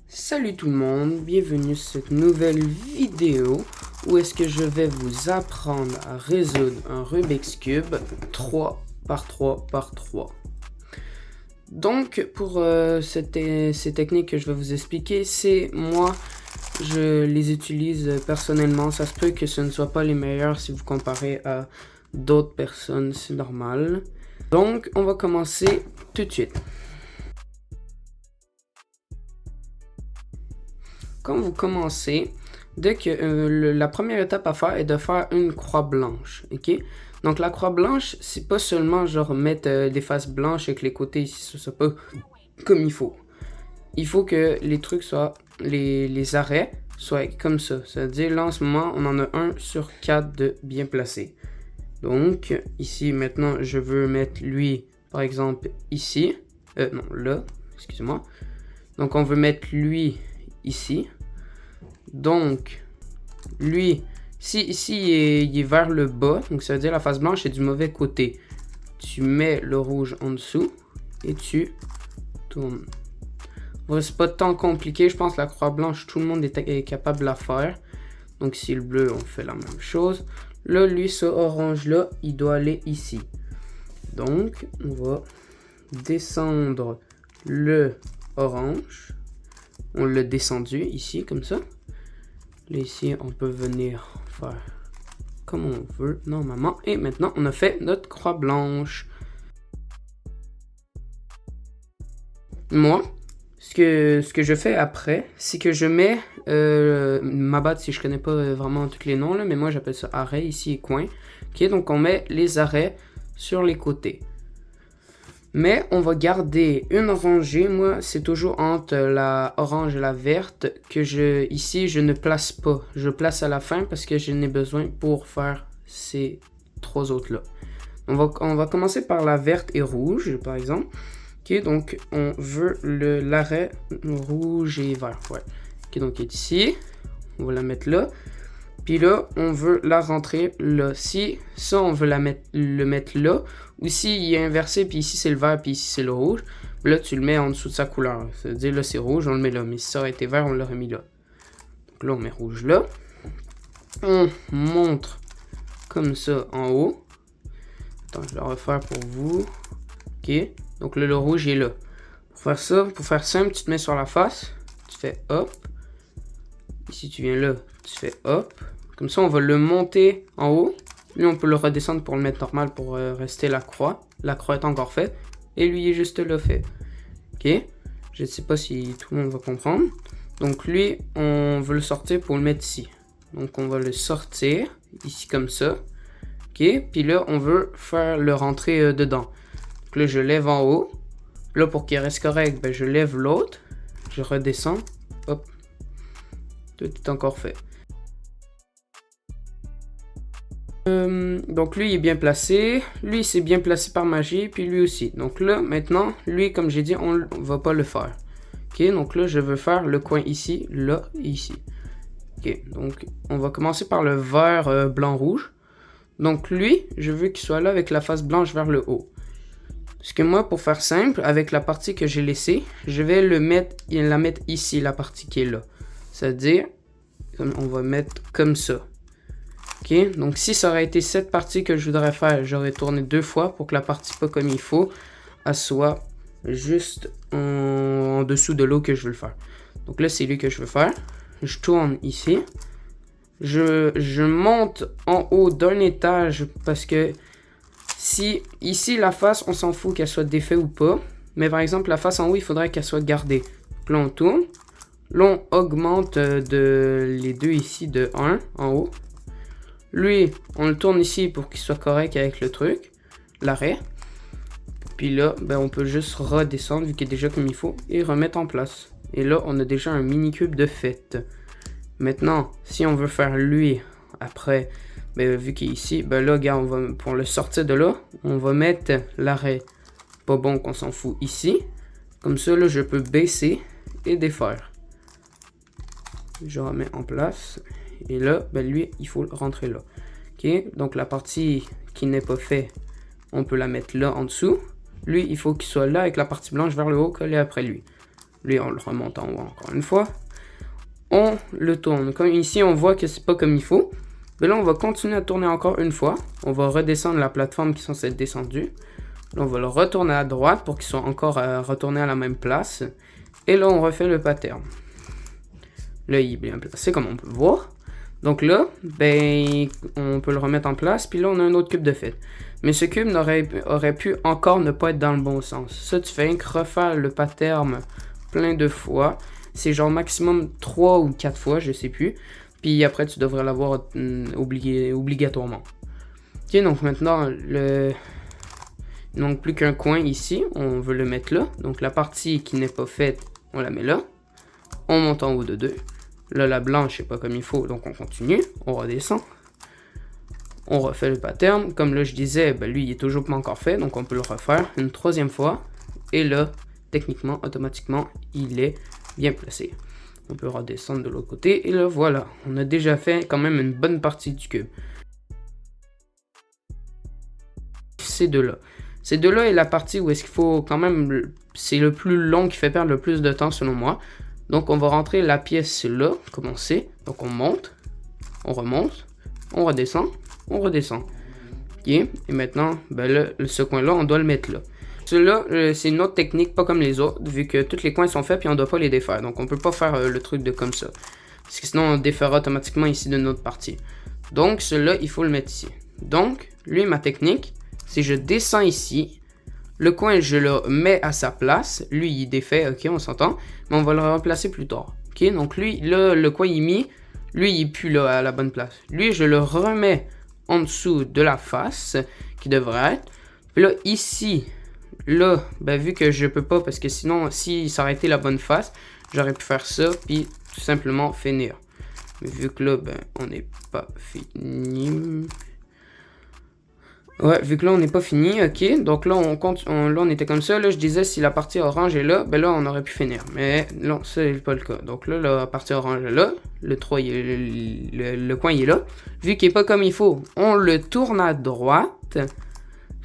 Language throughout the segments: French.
Salut tout le monde, bienvenue sur cette nouvelle vidéo où est-ce que je vais vous apprendre à résoudre un Rubik's Cube 3 par 3 par 3. Donc pour ces techniques que je vais vous expliquer, c'est moi, je les utilise personnellement. Ça se peut que ce ne soit pas les meilleurs si vous comparez à d'autres personnes, c'est normal. Donc on va commencer tout de suite. Quand vous commencez, dès que la première étape à faire est de faire une croix blanche, ok? Donc la croix blanche, c'est pas seulement genre mettre des faces blanches avec les côtés ici, ça pas comme il faut. Il faut que les trucs soient, les arrêts soient comme ça. C'est-à-dire là en ce moment, on en a 1 sur 4 de bien placé. Donc ici maintenant, je veux mettre lui, par exemple ici, non là, excusez-moi. Donc on veut mettre lui ici. Donc, lui, si ici il est vers le bas, donc ça veut dire la face blanche est du mauvais côté. Tu mets le rouge en dessous et tu tournes. Bon, c'est pas tant compliqué, je pense que la croix blanche, tout le monde est capable de la faire. Donc ici le bleu, on fait la même chose. Là, lui, ce orange là, il doit aller ici. Donc, on va descendre le orange. On l'a descendu ici, comme ça. Là, ici, on peut venir faire comme on veut, normalement. Et maintenant, on a fait notre croix blanche. Moi, ce que je fais après, c'est que je mets ma batte, si je connais pas vraiment tous les noms, là, mais moi, j'appelle ça arrêt, ici, et coin. Ok, donc on met les arrêts sur les côtés. Mais on va garder une rangée. Moi, c'est toujours entre la orange et la verte que ici, je ne place pas. Je place à la fin parce que je n'ai besoin pour faire ces 3 autres-là. On va commencer par la verte et rouge, par exemple. Ok, donc on veut l'arrêt rouge et vert. Ouais. Ok, donc il est ici. On va la mettre là. Puis là, on veut la rentrer là. Si ça, on veut le mettre là. Ou si il est inversé, puis ici c'est le vert, puis ici c'est le rouge. Là, tu le mets en dessous de sa couleur. C'est-à-dire là, c'est rouge, on le met là. Mais si ça aurait été vert, on l'aurait mis là. Donc là, on met rouge là. On montre comme ça en haut. Attends, je vais le refaire pour vous. Ok. Donc là, le rouge est là. Pour faire ça, pour faire simple, tu te mets sur la face. Tu fais hop. Ici, tu viens là. Tu fais hop. Comme ça, on va le monter en haut. Lui, on peut le redescendre pour le mettre normal pour rester la croix. La croix est encore faite. Et lui, il est juste là fait. Ok. Je ne sais pas si tout le monde va comprendre. Donc lui, on veut le sortir pour le mettre ici. Donc on va le sortir ici comme ça. Ok. Puis là, on veut faire le rentrer dedans. Donc là, je lève en haut. Là, pour qu'il reste correct, ben, je lève l'autre. Je redescends. Hop. Tout est encore fait. Donc lui il est bien placé, lui c'est bien placé par magie, puis lui aussi. Donc là maintenant, lui comme j'ai dit, on va pas le faire. Ok, donc là je veux faire le coin ici, là et ici. Ok, donc on va commencer par le vert blanc rouge. Donc lui, je veux qu'il soit là avec la face blanche vers le haut. Parce que moi pour faire simple, avec la partie que j'ai laissée, je vais la mettre ici, la partie qui est là. C'est-à-dire, on va mettre comme ça. Ok, donc si ça aurait été cette partie que je voudrais faire, j'aurais tourné 2 fois pour que la partie pas comme il faut, elle soit juste en dessous de l'eau que je veux le faire. Donc là, c'est lui que je veux faire. Je tourne ici. Je monte en haut d'un étage parce que si ici la face, on s'en fout qu'elle soit défaite ou pas. Mais par exemple, la face en haut, il faudrait qu'elle soit gardée. Donc là, on tourne. Là, on augmente les deux ici de 1 en haut. Lui, on le tourne ici pour qu'il soit correct avec le truc, l'arrêt. Puis là, ben, on peut juste redescendre vu qu'il est déjà comme il faut et remettre en place. Et là, on a déjà un mini cube de fait. Maintenant, si on veut faire lui après, ben, vu qu'il est ici, ben là, regarde, pour le sortir de là, on va mettre l'arrêt pas bon qu'on s'en fout ici. Comme ça, là, je peux baisser et défaire. Je remets en place. Et là, ben lui, il faut le rentrer là. Ok, donc la partie qui n'est pas faite, on peut la mettre là en dessous. Lui, il faut qu'il soit là avec la partie blanche vers le haut, collée après lui. Lui, on le remonte en haut encore une fois. On le tourne. Comme ici, on voit que c'est pas comme il faut. Mais là, on va continuer à tourner encore une fois. On va redescendre la plateforme qui est censée être descendue. Là, on va le retourner à droite pour qu'il soit encore retourné à la même place. Et là, on refait le pattern. Là, il est bien placé, comme on peut le voir. Donc là, ben, on peut le remettre en place. Puis là, on a un autre cube de fait. Mais ce cube aurait pu encore ne pas être dans le bon sens. Ça, tu fais refaire le pattern plein de fois. C'est genre maximum 3 ou 4 fois, je sais plus. Puis après, tu devrais l'avoir obligatoirement. Ok, donc maintenant, il manque plus qu'un coin ici. On veut le mettre là. Donc la partie qui n'est pas faite, on la met là. On monte en haut de 2. Là, la blanche, c'est pas comme il faut, donc on continue. On redescend. On refait le pattern. Comme là, je disais, ben, lui, il est toujours pas encore fait. Donc on peut le refaire une 3e fois. Et là, techniquement, automatiquement, il est bien placé. On peut redescendre de l'autre côté. Et là, voilà. On a déjà fait quand même une bonne partie du cube. Ces deux-là. Ces deux-là est la partie où est-ce qu'il faut quand même... C'est le plus long qui fait perdre le plus de temps selon moi. Donc, on va rentrer la pièce là, comme on sait. Donc, on monte. On remonte. On redescend. On redescend. Ok. Et maintenant, ben là, ce coin-là, on doit le mettre là. Celui-là, c'est une autre technique, pas comme les autres, vu que tous les coins sont faits, puis on ne doit pas les défaire. Donc, on ne peut pas faire le truc de comme ça. Parce que sinon, on défera automatiquement ici de notre partie. Donc, celui-là, il faut le mettre ici. Donc, lui, ma technique, c'est je descends ici. Le coin, je le mets à sa place. Lui, il est défait, ok, on s'entend. Mais on va le remplacer plus tard. Ok, donc lui, là, le coin il est mis. Lui, il est plus là, à la bonne place. Lui, je le remets en dessous de la face, qui devrait être. Puis là, ici... Là, ben, vu que je peux pas, parce que sinon, si ça aurait été la bonne face, j'aurais pu faire ça, puis tout simplement finir. Mais vu que là, ben, on n'est pas fini. Ouais, vu que là, on n'est pas fini, ok. Donc là, on compte, là, on était comme ça. Là, je disais, si la partie orange est là, ben là, on aurait pu finir. Mais non, ça n'est pas le cas. Donc là, la partie orange est là. Le 3, le coin, il est là. Vu qu'il n'est pas comme il faut, on le tourne à droite.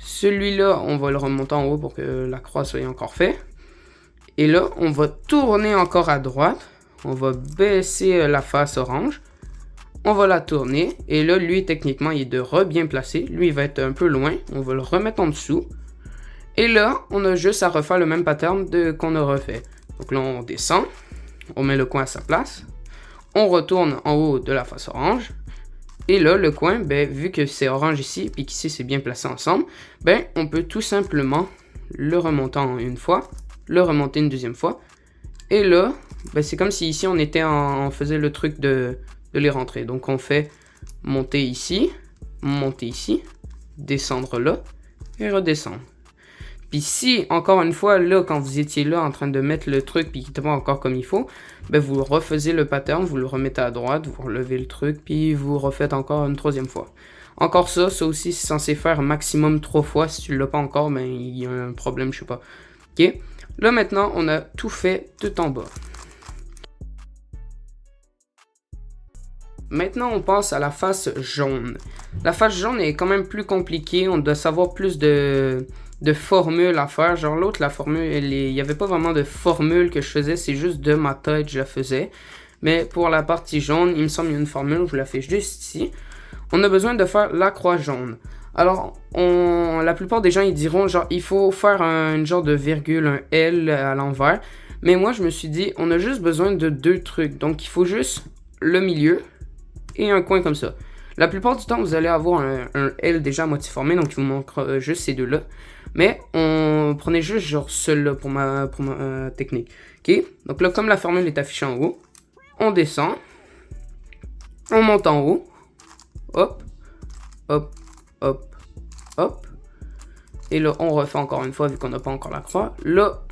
Celui-là, on va le remonter en haut pour que la croix soit encore faite. Et là, on va tourner encore à droite. On va baisser la face orange. On va la tourner. Et là, lui, techniquement, il est de bien placé. Lui, il va être un peu loin. On va le remettre en dessous. Et là, on a juste à refaire le même pattern qu'on a refait. Donc là, on descend. On met le coin à sa place. On retourne en haut de la face orange. Et là, le coin, ben, vu que c'est orange ici, puis qu'ici c'est bien placé ensemble, ben, on peut tout simplement le remonter en une fois, le remonter une deuxième fois. Et là, ben, c'est comme si ici on faisait le truc de les rentrer. Donc on fait monter ici, descendre là, et redescendre. Puis si, encore une fois, là, quand vous étiez là en train de mettre le truc, puis qu'il n'était pas encore comme il faut, ben vous refaisez le pattern, vous le remettez à droite, vous relevez le truc, puis vous refaites encore une 3e fois. Encore ça aussi, c'est censé faire maximum 3 fois. Si tu ne l'as pas encore, ben il y a un problème, je sais pas. Ok. Là, maintenant, on a tout fait tout en bas. Maintenant, on passe à la face jaune. La face jaune est quand même plus compliquée. On doit savoir plus de formules à faire. Genre l'autre, la formule, il n'y avait pas vraiment de formule que je faisais. C'est juste de ma tête, je la faisais. Mais pour la partie jaune, il me semble qu'il y a une formule. Je la fais juste ici. On a besoin de faire la croix jaune. Alors, la plupart des gens, ils diront, genre, il faut faire un genre de virgule, un L à l'envers. Mais moi, je me suis dit, on a juste besoin de 2 trucs. Donc, il faut juste le milieu et un coin comme ça. La plupart du temps, vous allez avoir un L déjà à moitié formé, donc il vous manquera juste ces deux-là. Mais on prenait juste genre celui-là pour ma technique. Ok, donc là, comme la formule est affichée en haut, on descend, on monte en haut, hop, hop, hop, hop. Et là, on refait encore une fois vu qu'on n'a pas encore la croix. Là,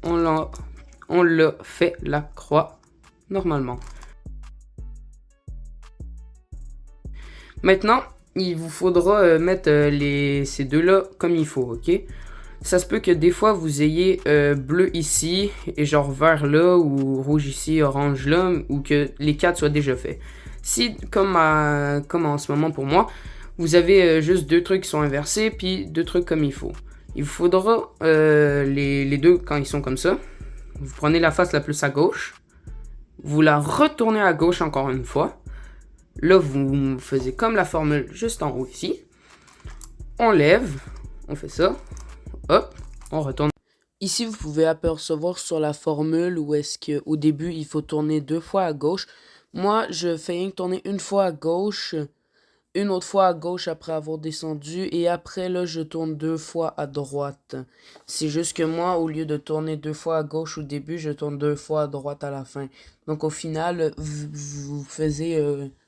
on l'a fait la croix normalement. Maintenant, il vous faudra mettre ces deux-là comme il faut, ok? Ça se peut que des fois, vous ayez bleu ici, et genre vert là, ou rouge ici, orange là, ou que les 4 soient déjà faits. Si, comme en ce moment pour moi, vous avez juste 2 trucs qui sont inversés, puis 2 trucs comme il faut. Il vous faudra les deux quand ils sont comme ça. vous prenez la face la plus à gauche, vous la retournez à gauche encore une fois. Là, vous faisiez comme la formule juste en haut ici. On lève, on fait ça, hop, on retourne. Ici, vous pouvez apercevoir sur la formule où est-ce qu'au début, il faut tourner 2 fois à gauche. Moi, je fais rien que tourner une fois à gauche, une autre fois à gauche après avoir descendu, et après, là, je tourne 2 fois à droite. C'est juste que moi, au lieu de tourner 2 fois à gauche au début, je tourne 2 fois à droite à la fin. Donc, au final, vous faisiez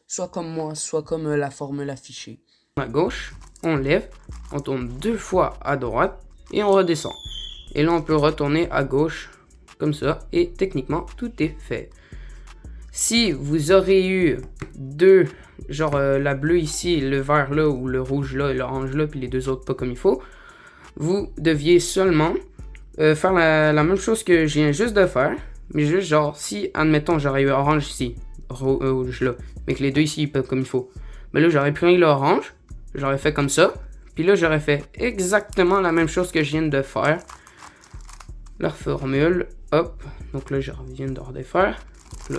soit comme moi, soit comme la formule affichée. À gauche, on lève, on tourne 2 fois à droite, et on redescend. Et là, on peut retourner à gauche, comme ça, et techniquement, tout est fait. Si vous aurez eu deux, genre la bleue ici, le vert là, ou le rouge là, et l'orange là, puis les deux autres pas comme il faut, vous deviez seulement faire la même chose que je viens juste de faire, mais juste genre, si, admettons, j'aurais eu orange ici, rouge là, mais que les deux ici, pas comme il faut, mais là, j'aurais pris l'orange, j'aurais fait comme ça, puis là, j'aurais fait exactement la même chose que je viens de faire. La formule, hop, donc là je reviens de redéfaire, là,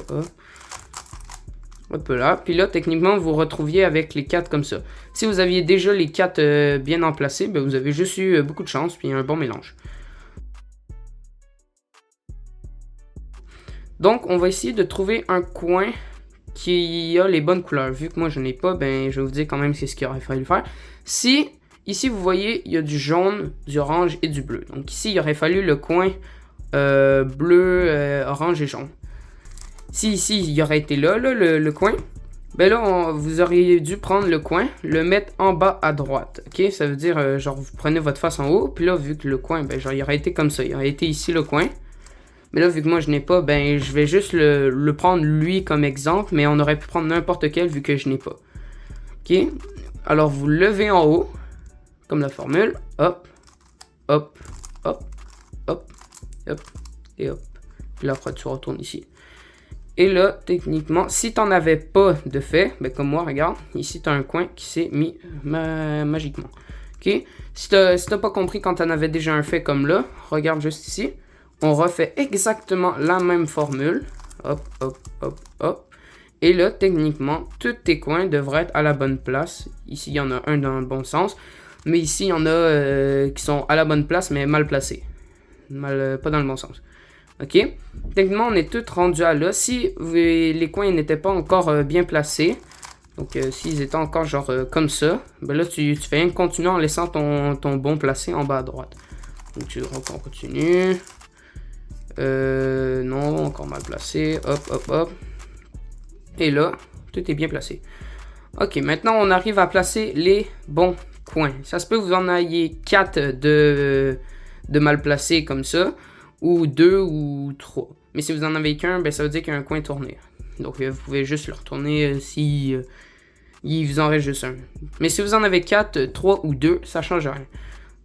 hop là, puis là techniquement vous retrouviez avec les 4 comme ça. Si vous aviez déjà les 4 bien emplacés, ben, vous avez juste eu beaucoup de chance, puis un bon mélange. Donc on va essayer de trouver un coin qui a les bonnes couleurs. Vu que moi je n'ai pas, ben je vais vous dire quand même c'est ce qu'il aurait fallu faire. Si ici, vous voyez, il y a du jaune, du orange et du bleu. Donc ici, il aurait fallu le coin bleu, orange et jaune. Si ici, il aurait été là, le coin, ben là, vous auriez dû prendre le coin, le mettre en bas à droite. Ok, ça veut dire, genre, vous prenez votre face en haut, puis là, vu que le coin, ben genre, il aurait été comme ça. Il aurait été ici le coin. Mais là, vu que moi, je n'ai pas, ben, je vais juste le prendre lui comme exemple, mais on aurait pu prendre n'importe quel vu que je n'ai pas. Ok, alors vous levez en haut. Comme la formule, hop, hop, hop, hop, hop, et hop. Puis là, après, tu retournes ici. Et là, techniquement, si tu n'en avais pas de fait, ben comme moi, regarde, ici, tu as un coin qui s'est mis magiquement. Ok? Si tu n'as pas compris quand tu en avais déjà un fait comme là, regarde juste ici. On refait exactement la même formule. Hop, hop, hop, hop. Et là, techniquement, tous tes coins devraient être à la bonne place. Ici, il y en a un dans le bon sens. Mais ici, il y en a qui sont à la bonne place, mais mal placés. Pas dans le bon sens. Ok? Techniquement, on est tous rendus à là. Si les coins n'étaient pas encore bien placés, donc s'ils étaient encore genre comme ça, ben là, tu fais rien que continuer en laissant ton bon placé en bas à droite. Donc, on continue. Non, encore mal placé. Hop, hop, hop. Et là, tout est bien placé. Ok, maintenant, on arrive à placer les bons coins. Ça se peut que vous en ayez 4 de mal placés comme ça, ou 2 ou 3. Mais si vous en avez qu'un, ben ça veut dire qu'il y a un coin tourné. Donc vous pouvez juste le retourner si il vous en reste juste un. Mais si vous en avez 4, 3 ou 2, ça change rien.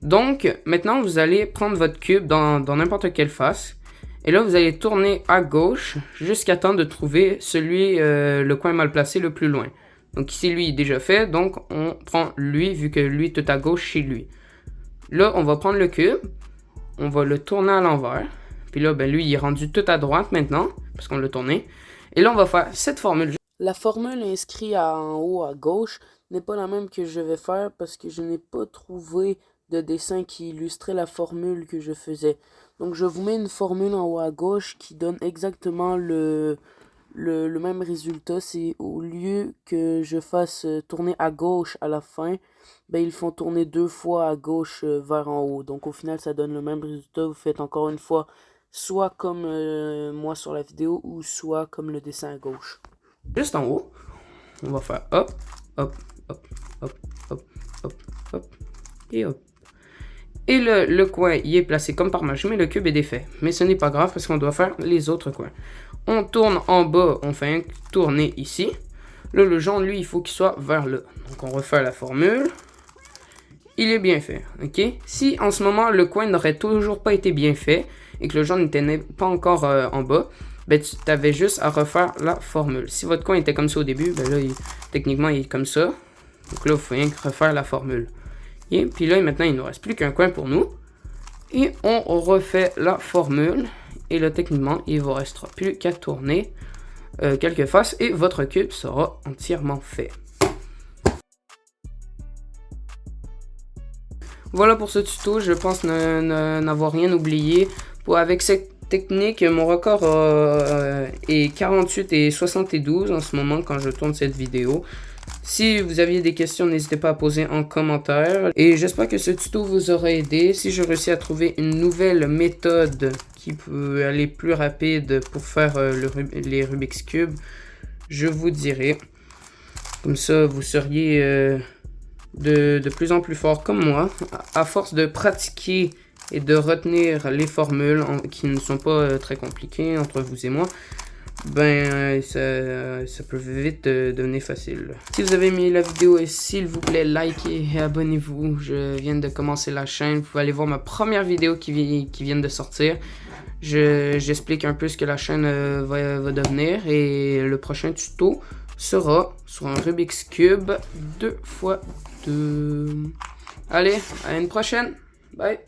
Donc maintenant vous allez prendre votre cube dans n'importe quelle face. Et là vous allez tourner à gauche jusqu'à temps de trouver celui, le coin mal placé le plus loin. Donc ici, lui, il est déjà fait. Donc, on prend lui, vu que lui, tout à gauche, chez lui. Là, on va prendre le cube. On va le tourner à l'envers. Puis là, ben lui, il est rendu tout à droite maintenant, parce qu'on l'a tourné. Et là, on va faire cette formule. La formule inscrite en haut à gauche n'est pas la même que je vais faire parce que je n'ai pas trouvé de dessin qui illustrait la formule que je faisais. Donc, je vous mets une formule en haut à gauche qui donne exactement le même résultat. C'est au lieu que je fasse tourner à gauche à la fin, ben ils font tourner 2 fois à gauche vers en haut. Donc au final ça donne le même résultat. Vous faites encore une fois soit comme moi sur la vidéo ou soit comme le dessin à gauche. Juste en haut, on va faire hop, hop, hop, hop, hop, hop, hop et hop. Et le coin il est placé comme par magie, mais le cube est défait. Mais ce n'est pas grave parce qu'on doit faire les autres coins. On tourne en bas, on fait un tourner ici. Là, le jaune, lui, il faut qu'il soit vers là. Donc, on refait la formule. Il est bien fait, ok? Si, en ce moment, le coin n'aurait toujours pas été bien fait et que le jaune n'était pas encore en bas, ben, tu avais juste à refaire la formule. Si votre coin était comme ça au début, ben là, techniquement, il est comme ça. Donc là, il faut rien que refaire la formule. Et puis là, maintenant, il ne nous reste plus qu'un coin pour nous. Et on refait la formule. Et là, techniquement, il ne vous restera plus qu'à tourner quelques faces et votre cube sera entièrement fait. Voilà pour ce tuto, je pense n'avoir rien oublié. Avec cette technique, mon record est 48 et 72 en ce moment quand je tourne cette vidéo. Si vous aviez des questions, n'hésitez pas à poser en commentaire. Et j'espère que ce tuto vous aura aidé. Si je réussis à trouver une nouvelle méthode qui peut aller plus rapide pour faire les Rubik's Cube, je vous dirai. Comme ça, vous seriez de plus en plus fort comme moi. À force de pratiquer et de retenir les formules qui ne sont pas très compliquées entre vous et moi, ben ça peut vite devenir facile. Si vous avez aimé la vidéo, s'il vous plaît, likez et abonnez-vous. Je viens de commencer la chaîne. Vous pouvez aller voir ma première vidéo qui vient de sortir. J'explique un peu ce que la chaîne va devenir. Et le prochain tuto sera sur un Rubik's Cube 2x2. Allez, à une prochaine. Bye.